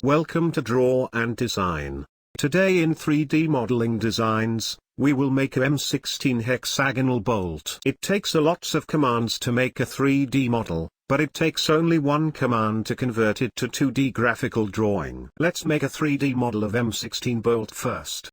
Welcome to Draw and Design. Today in 3D modeling designs, we will make a M16 hexagonal bolt. It takes a lots of commands to make a 3D model, but it takes only one command to convert it to 2D graphical drawing. Let's make a 3D model of M16 bolt first.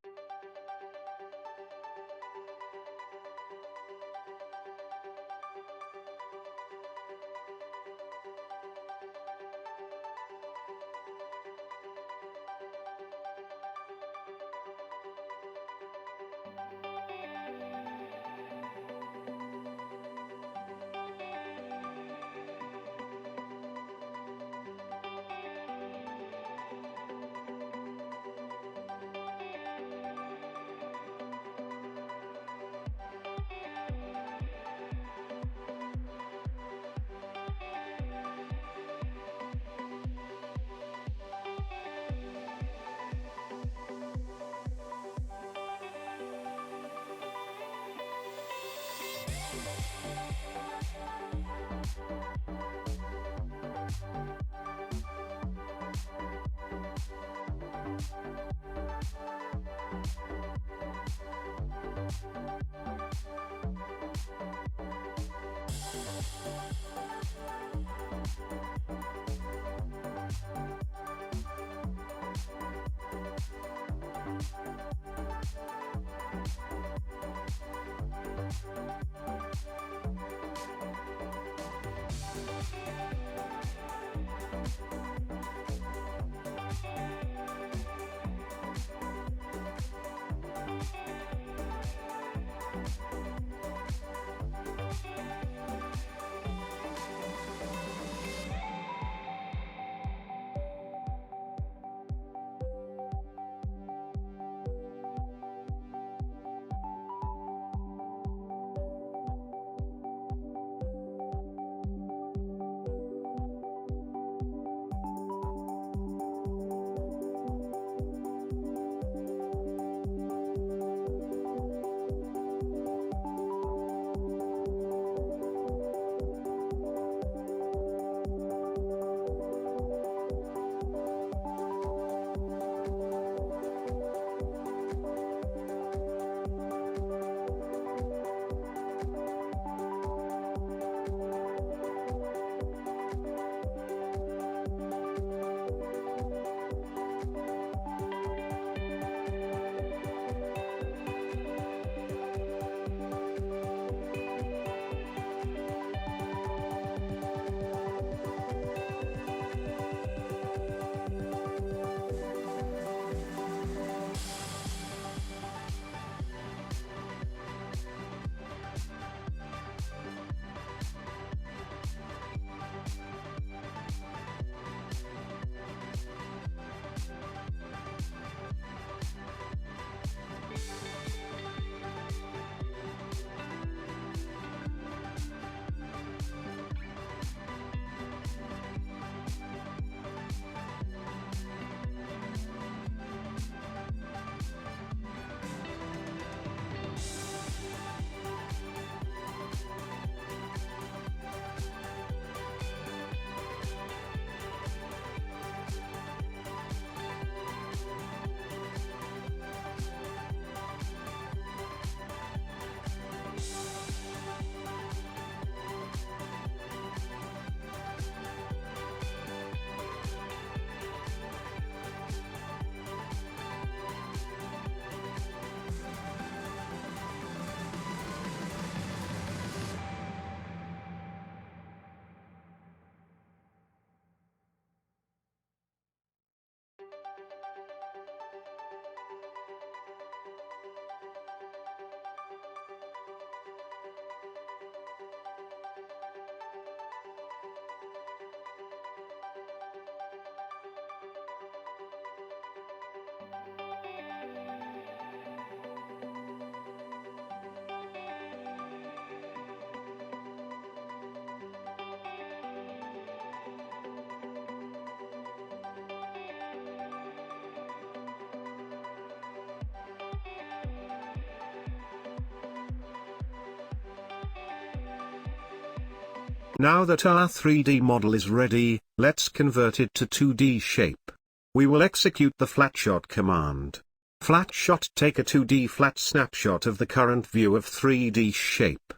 Now that our 3D model is ready, let's convert it to 2D shape. We will execute the flatshot command. Flatshot: take a 2D flat snapshot of the current view of 3D shape.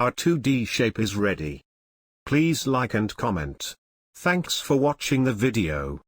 Our 2D shape is ready. Please like and comment. Thanks for watching the video.